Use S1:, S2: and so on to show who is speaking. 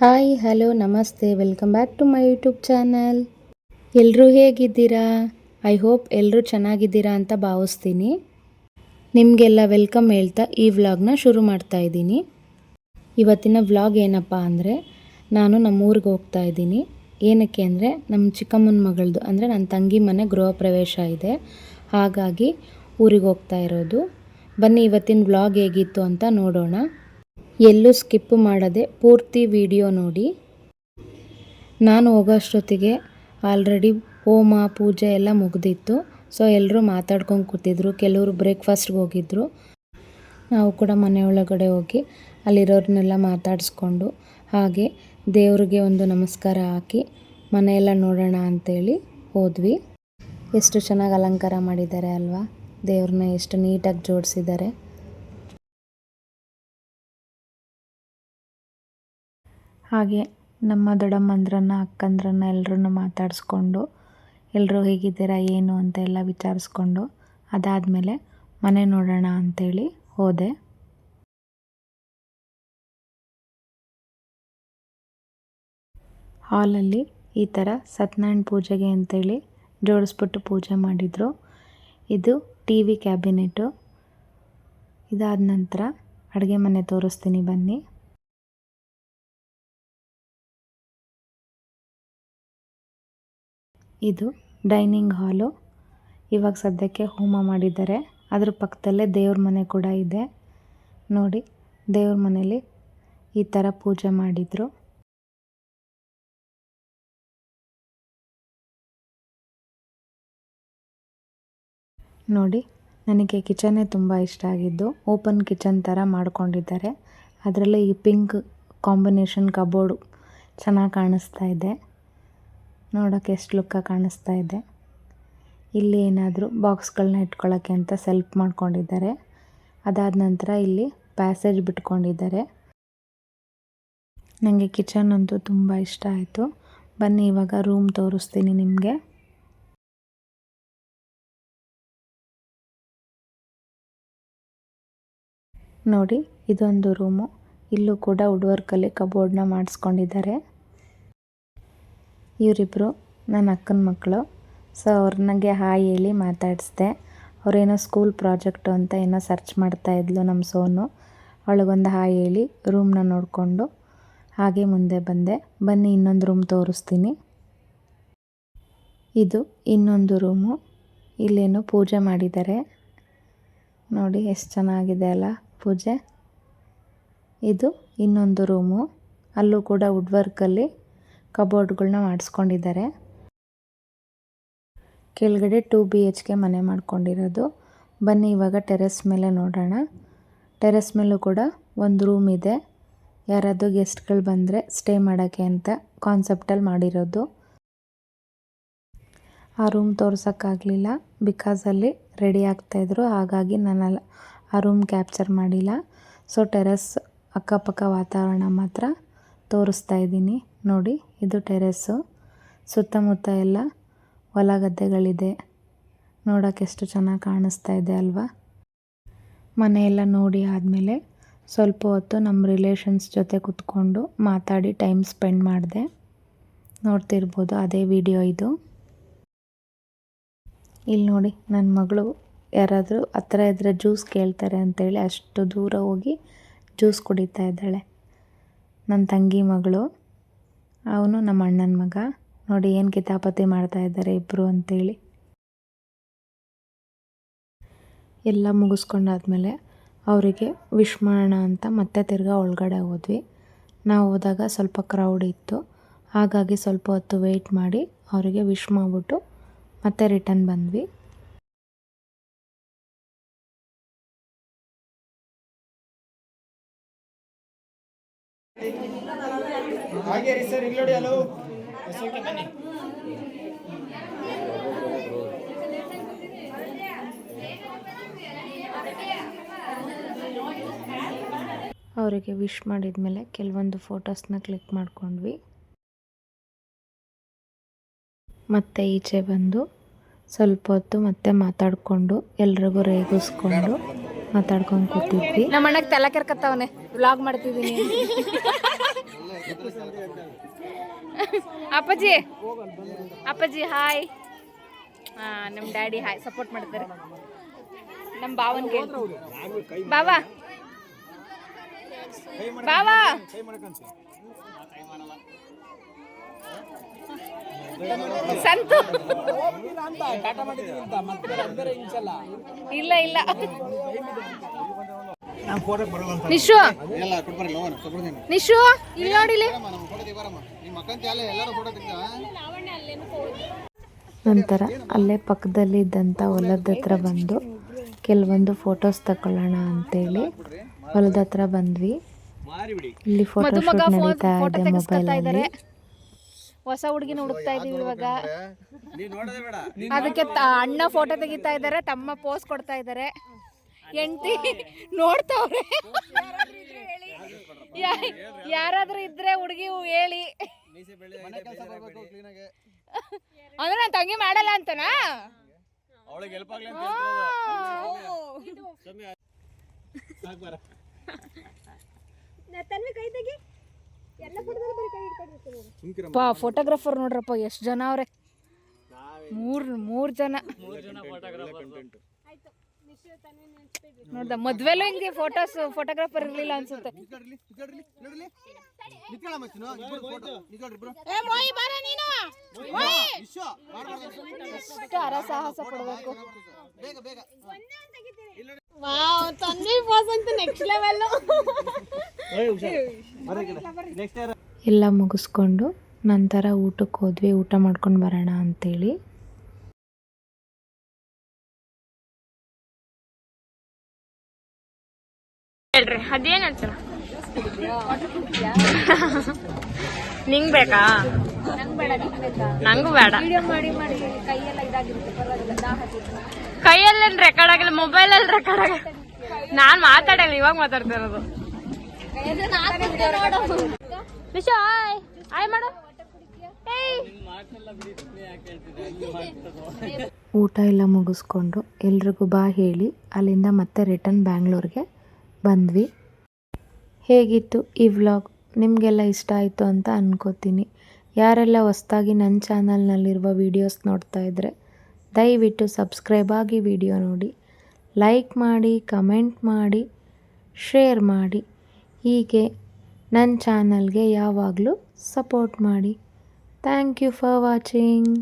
S1: Hi hello ನಮಸ್ತೆ welcome back to my YouTube channel. ಎಲ್ಲರೂ ಹೇಗಿದ್ದೀರಾ? ಐ ಹೋಪ್ ಎಲ್ಲರೂ ಚೆನ್ನಾಗಿದ್ದೀರಾ ಅಂತ ಭಾವಿಸ್ತೀನಿ. ನಿಮಗೆಲ್ಲ ವೆಲ್ಕಮ್ ಹೇಳ್ತಾ ಈ ವ್ಲಾಗ್ನ ಶುರು ಮಾಡ್ತಾ ಇದ್ದೀನಿ. ಇವತ್ತಿನ ವ್ಲಾಗ್ ಏನಪ್ಪ ಅಂದರೆ, ನಾನು ನಮ್ಮ ಊರಿಗೆ ಹೋಗ್ತಾ ಇದ್ದೀನಿ. ಏನಕ್ಕೆ ಅಂದರೆ ನಮ್ಮ ಚಿಕ್ಕಮ್ಮನ ಮಗಳದು ಅಂದರೆ ನನ್ನ ತಂಗಿ ಮನೆ ಗೃಹ ಪ್ರವೇಶ ಇದೆ, ಹಾಗಾಗಿ ಊರಿಗೆ ಹೋಗ್ತಾ ಇರೋದು. ಬನ್ನಿ ಇವತ್ತಿನ ವ್ಲಾಗ್ ಹೇಗಿತ್ತು ಅಂತ ನೋಡೋಣ. ಎಲ್ಲೂ ಸ್ಕಿಪ್ ಮಾಡದೆ ಪೂರ್ತಿ ವಿಡಿಯೋ ನೋಡಿ. ನಾನು ಹೋಗೋಷ್ಟೊತ್ತಿಗೆ ಆಲ್ರೆಡಿ ಹೋಮ ಪೂಜೆ ಎಲ್ಲ ಮುಗಿದಿತ್ತು. ಸೊ ಎಲ್ಲರೂ ಮಾತಾಡ್ಕೊಂಡು ಕೂತಿದ್ರು, ಕೆಲವರು ಬ್ರೇಕ್ಫಾಸ್ಟ್ಗೆ ಹೋಗಿದ್ರು. ನಾವು ಕೂಡ ಮನೆ ಒಳಗಡೆ ಹೋಗಿ ಅಲ್ಲಿರೋರನ್ನೆಲ್ಲ ಮಾತಾಡಿಸ್ಕೊಂಡು ಹಾಗೆ ದೇವ್ರಿಗೆ ಒಂದು ನಮಸ್ಕಾರ ಹಾಕಿ ಮನೆಯೆಲ್ಲ ನೋಡೋಣ ಅಂಥೇಳಿ ಹೋದ್ವಿ. ಎಷ್ಟು ಚೆನ್ನಾಗಿ ಅಲಂಕಾರ ಮಾಡಿದ್ದಾರೆ ಅಲ್ವಾ, ದೇವ್ರನ್ನ ಎಷ್ಟು ನೀಟಾಗಿ ಜೋಡಿಸಿದ್ದಾರೆ. ಹಾಗೆ ನಮ್ಮ ದೊಡ್ಡಮ್ಮಂದ್ರನ್ನ ಅಕ್ಕಂದ್ರನ್ನ ಎಲ್ಲರನ್ನು ಮಾತಾಡಿಸ್ಕೊಂಡು ಎಲ್ಲರೂ ಹೇಗಿದ್ದೀರಾ ಏನು ಅಂತ ಎಲ್ಲ ವಿಚಾರಿಸ್ಕೊಂಡು ಅದಾದಮೇಲೆ ಮನೆ ನೋಡೋಣ ಅಂಥೇಳಿ ಹೋದೆ. ಹಾಲಲ್ಲಿ ಈ ಥರ ಸತ್ಯನಾರಾಯಣ ಪೂಜೆಗೆ ಅಂಥೇಳಿ ಜೋಡಿಸ್ಬಿಟ್ಟು ಪೂಜೆ ಮಾಡಿದರು. ಇದು ಟಿ ವಿ ಕ್ಯಾಬಿನೆಟು. ಇದಾದ ನಂತರ ಅಡುಗೆ ಮನೆ ತೋರಿಸ್ತೀನಿ ಬನ್ನಿ. ಇದು ಡೈನಿಂಗ್ ಹಾಲು. ಇವಾಗ ಸದ್ಯಕ್ಕೆ ಹೋಮ ಮಾಡಿದ್ದಾರೆ. ಅದ್ರ ಪಕ್ಕದಲ್ಲೇ ದೇವ್ರ ಮನೆ ಕೂಡ ಇದೆ ನೋಡಿ. ದೇವ್ರ ಮನೇಲಿ ಈ ಥರ ಪೂಜೆ ಮಾಡಿದರು. ನೋಡಿ, ನನಗೆ ಕಿಚನ್ನೇ ತುಂಬ ಇಷ್ಟ ಆಗಿದ್ದು. ಓಪನ್ ಕಿಚನ್ ಥರ ಮಾಡ್ಕೊಂಡಿದ್ದಾರೆ. ಅದರಲ್ಲೇ ಈ ಪಿಂಕ್ ಕಾಂಬಿನೇಷನ್ ಕಬೋರ್ಡು ಚೆನ್ನಾಗಿ ಕಾಣಿಸ್ತಾ ಇದೆ. ನೋಡೋಕ್ಕೆ ಎಷ್ಟು ಲುಕ್ಕಾಗಿ ಕಾಣಿಸ್ತಾ ಇದೆ. ಇಲ್ಲಿ ಏನಾದರೂ ಬಾಕ್ಸ್ಗಳನ್ನ ಇಟ್ಕೊಳ್ಳೋಕ್ಕೆ ಅಂತ ಸೆಲ್ಫ್ ಮಾಡ್ಕೊಂಡಿದ್ದಾರೆ. ಅದಾದ ನಂತರ ಇಲ್ಲಿ ಪ್ಯಾಸೇಜ್ ಬಿಟ್ಕೊಂಡಿದ್ದಾರೆ. ನನಗೆ ಕಿಚನ್ ಅಂತೂ ತುಂಬ ಇಷ್ಟ ಆಯಿತು. ಬನ್ನಿ ಇವಾಗ ರೂಮ್ ತೋರಿಸ್ತೀನಿ ನಿಮಗೆ. ನೋಡಿ, ಇದೊಂದು ರೂಮು. ಇಲ್ಲೂ ಕೂಡ ವುಡ್ ವರ್ಕಲ್ಲಿ ಕಬೋರ್ಡ್ನ ಮಾಡಿಸ್ಕೊಂಡಿದ್ದಾರೆ. ಇವರಿಬ್ಬರು ನನ್ನ ಅಕ್ಕನ ಮಕ್ಕಳು. ಸೊ ಅವ್ರನಿಗೆ ಹಾಯ್ ಹೇಳಿ ಮಾತಾಡಿಸ್ದೆ. ಅವರೇನೋ ಸ್ಕೂಲ್ ಪ್ರಾಜೆಕ್ಟು ಅಂತ ಏನೋ ಸರ್ಚ್ ಮಾಡ್ತಾಯಿದ್ಲು ನಮ್ಮ ಸೋನು. ಅವಳಿಗೊಂದು ಹಾಯ್ ಹೇಳಿ ರೂಮ್ನ ನೋಡಿಕೊಂಡು ಹಾಗೆ ಮುಂದೆ ಬಂದೆ. ಬನ್ನಿ ಇನ್ನೊಂದು ರೂಮ್ ತೋರಿಸ್ತೀನಿ. ಇದು ಇನ್ನೊಂದು ರೂಮು. ಇಲ್ಲೇನೋ ಪೂಜೆ ಮಾಡಿದ್ದಾರೆ ನೋಡಿ, ಎಷ್ಟು ಚೆನ್ನಾಗಿದೆ ಅಲ್ಲ ಪೂಜೆ. ಇದು ಇನ್ನೊಂದು ರೂಮು. ಅಲ್ಲೂ ಕೂಡ ವುಡ್ ವರ್ಕಲ್ಲಿ ಕಬೋರ್ಡ್ಗಳನ್ನ ಮಾಡಿಸ್ಕೊಂಡಿದ್ದಾರೆ. ಕೆಳಗಡೆ 2 BHK ಮನೆ ಮಾಡ್ಕೊಂಡಿರೋದು. ಬನ್ನಿ ಇವಾಗ ಟೆರೆಸ್ ಮೇಲೆ ನೋಡೋಣ. ಟೆರೆಸ್ ಮೇಲೂ ಕೂಡ ಒಂದು ರೂಮ್ ಇದೆ. ಯಾರಾದರೂ ಗೆಸ್ಟ್ಗಳು ಬಂದರೆ ಸ್ಟೇ ಮಾಡೋಕ್ಕೆ ಅಂತ ಕಾನ್ಸೆಪ್ಟಲ್ಲಿ ಮಾಡಿರೋದು. ಆ ರೂಮ್ ತೋರ್ಸೋಕ್ಕಾಗಲಿಲ್ಲ, ಬಿಕಾಸ್ ಅಲ್ಲಿ ರೆಡಿ ಆಗ್ತಾಯಿದ್ರು, ಹಾಗಾಗಿ ನಾನು ಆ ರೂಮ್ ಕ್ಯಾಪ್ಚರ್ ಮಾಡಿಲ್ಲ. ಸೊ ಟೆರೆಸ್ ಅಕ್ಕಪಕ್ಕ ವಾತಾವರಣ ಮಾತ್ರ ತೋರಿಸ್ತಾ ಇದ್ದೀನಿ ನೋಡಿ. ಇದು ಟೆರೆಸ್ಸು. ಸುತ್ತಮುತ್ತ ಎಲ್ಲ ಹೊಲ ಗದ್ದೆಗಳಿದೆ. ನೋಡೋಕ್ಕೆ ಎಷ್ಟು ಚೆನ್ನಾಗಿ ಕಾಣಿಸ್ತಾ ಇದೆ ಅಲ್ವಾ. ಮನೆಯೆಲ್ಲ ನೋಡಿ ಆದಮೇಲೆ ಸ್ವಲ್ಪ ಹೊತ್ತು ನಮ್ಮ ರಿಲೇಷನ್ಸ್ ಜೊತೆ ಕೂತ್ಕೊಂಡು ಮಾತಾಡಿ ಟೈಮ್ ಸ್ಪೆಂಡ್ ಮಾಡಿದೆ. ನೋಡ್ತಿರ್ಬೋದು ಅದೇ ವಿಡಿಯೋ ಇದು. ಇಲ್ಲಿ ನೋಡಿ, ನನ್ನ ಮಗಳು ಯಾರಾದರೂ ಹತ್ರ ಇದ್ದರೆ ಜ್ಯೂಸ್ ಕೇಳ್ತಾರೆ ಅಂತೇಳಿ ಅಷ್ಟು ದೂರ ಹೋಗಿ ಜ್ಯೂಸ್ ಕುಡಿತಾ ಇದ್ದಾಳೆ. ನನ್ನ ತಂಗಿ ಮಗಳು, ಅವನು ನಮ್ಮ ಅಣ್ಣನ ಮಗ. ನೋಡಿ ಏನು ಕಿತಾಪತಿ ಮಾಡ್ತಾ ಇದ್ದಾರೆ ಇಬ್ಬರು ಅಂತೇಳಿ. ಎಲ್ಲ ಮುಗಿಸ್ಕೊಂಡಾದ್ಮೇಲೆ ಅವರಿಗೆ ವಿಶ್ ಮಾಡೋಣ ಅಂತ ಮತ್ತೆ ತಿರ್ಗಾ ಒಳಗಡೆ ಹೋದ್ವಿ. ನಾವು ಹೋದಾಗ ಸ್ವಲ್ಪ ಕ್ರೌಡ್ ಇತ್ತು, ಹಾಗಾಗಿ ಸ್ವಲ್ಪ ಹೊತ್ತು ವೆಯ್ಟ್ ಮಾಡಿ ಅವರಿಗೆ ವಿಶ್ ಮಾಡಿಬಿಟ್ಟು ಮತ್ತೆ ರಿಟರ್ನ್ ಬಂದ್ವಿ. ಅವರಿಗೆ ವಿಶ್ ಮಾಡಿದ ಮೇಲೆ ಕೆಲವೊಂದು ಫೋಟೋಸ್ನ ಕ್ಲಿಕ್ ಮಾಡ್ಕೊಂಡ್ವಿ. ಮತ್ತೆ ಈಚೆ ಬಂದು ಸ್ವಲ್ಪ ಹೊತ್ತು ಮತ್ತೆ ಮಾತಾಡಿಕೊಂಡು ಎಲ್ರಿಗೂ ರೇಗಿಸ್ಕೊಂಡು ಮಾತಾಡ್ಕೊಂಡು ಕೂತಿದ್ವಿ.
S2: ನಮ್ಮ ಅಣ್ಣಗೆ ತಲೆ ಕೆರ್ಕತ್ತವನೆ ವ್ಲಾಗ್ ಮಾಡ್ತಿದ್ದೀನಿ.
S1: ಅಪ್ಪಾಜಿ ಅಪ್ಪಾಜಿ ಹಾಯ್. ನಮ್ಮ ಡ್ಯಾಡಿ ಹಾಯ್ ಸಪೋರ್ಟ್ ಮಾಡ್ತಾರೆ. ನಮ್ಮ ಬಾವನ್ ಬಾವಾ ಬಾವಾ ಸಂತು ಇಲ್ಲ ಇಲ್ಲ ನಿಶು ನಿಶು ಇಲ್ಲಿ ನೋಡಿಲಿ. ನಂತರ ಅಲ್ಲೇ ಪಕ್ಕದಲ್ಲಿ ಇದ್ದಂಥ ಹೊಲದ ಹತ್ರ ಬಂದು ಕೆಲವೊಂದು ಫೋಟೋಸ್ ತಗೊಳ್ಳೋಣ ಅಂತೇಳಿ ಹೊಲದ ಹತ್ರ ಬಂದ್ವಿ. ಇಲ್ಲಿ ಫೋಟೋ ಶೂಟ್ ನಡೀತಾ ಇದೆ ಮೊಬೈಲಲ್ಲಿ. ಹೊಸ ಹುಡುಗಿನ ಹುಡುಕ್ತಾ ಇದೀವಿ ಇವಾಗ. ಅದಕ್ಕೆ ಅಣ್ಣ ಫೋಟೋ ತೆಗಿತಾ ಇದ್ದಾರೆ, ತಮ್ಮ ಪೋಸ್ ಕೊಡ್ತಾ ಇದ್ದಾರೆ. ಹೆಂಡತಿ ನೋಡ್ತಾವ್ರೆ. ಯಾರಾದ್ರೂ ಇದ್ರೆ ಹುಡುಗಿ ಹೇಳಿ. ಅಂದ್ರೆ ನಾನು ತಂಗಿ ಮಾಡಲ್ಲ ಅಂತನಾ? ಫೋಟೋಗ್ರಾಫರ್ ನೋಡ್ರಪ್ಪ ಎಷ್ಟು ಜನ ಅವ್ರೆ. ಮೂರ್ ಜನ ನೋಡ್ದ. ಮದ್ವೆಲೂ ಹಿಂಗೆ ಫೋಟೋಗ್ರಾಫರ್ ಇರ್ಲಿಲ್ಲ ಅನ್ಸುತ್ತೆ. ಸಾಹಸ ಪಡ್ಬೇಕು. ಎಲ್ಲ ಮುಗಿಸ್ಕೊಂಡು ನಂತರ ಊಟಕ್ಕೆ ಹೋದ್ವಿ. ಊಟ ಮಾಡ್ಕೊಂಡು ಬರೋಣ ಅಂತೇಳಿ. ಹೇಳ್ರಿ ಅದೇನ್ ಹೇಳ್ತೀರ? ನಿಂಗ್ ಬೇಕಾ? ನಂಗೂ ಬೇಡ. ಕೈಯಲ್ಲೇನ್ ರೆಕಾರ್ಡ್ ಆಗಿಲ್ಲ, ಮೊಬೈಲಲ್ಲಿ ರೆಕಾರ್ಡ್ ಆಗಿಲ್ಲ. ನಾನ್ ಮಾತಾಡಲ್ಲ, ಇವಾಗ ಮಾತಾಡ್ತಾ ಇರೋದು. ಊಟ ಎಲ್ಲ ಮುಗಿಸ್ಕೊಂಡು ಎಲ್ರಿಗೂ ಬಾ ಹೇಳಿ ಅಲ್ಲಿಂದ ಮತ್ತೆ ರಿಟರ್ನ್ ಬ್ಯಾಂಗ್ಳೂರ್ಗೆ ಬಂದ್ವಿ. ಹೇಗಿತ್ತು ಈ ವ್ಲಾಗ್? ನಿಮಗೆಲ್ಲ ಇಷ್ಟ ಆಯಿತು ಅಂತ ಅನ್ಕೋತೀನಿ. ಯಾರೆಲ್ಲ ಹೊಸ್ದಾಗಿ ನನ್ನ ಚಾನಲ್ನಲ್ಲಿರುವ ವೀಡಿಯೋಸ್ ನೋಡ್ತಾ ಇದ್ದರೆ ದಯವಿಟ್ಟು ಸಬ್ಸ್ಕ್ರೈಬ್ ಆಗಿ ವಿಡಿಯೋ ನೋಡಿ, ಲೈಕ್ ಮಾಡಿ, ಕಮೆಂಟ್ ಮಾಡಿ, ಶೇರ್ ಮಾಡಿ. ಹೀಗೆ ನನ್ನ ಚಾನಲ್ಗೆ ಯಾವಾಗಲೂ ಸಪೋರ್ಟ್ ಮಾಡಿ. Thank you for watching.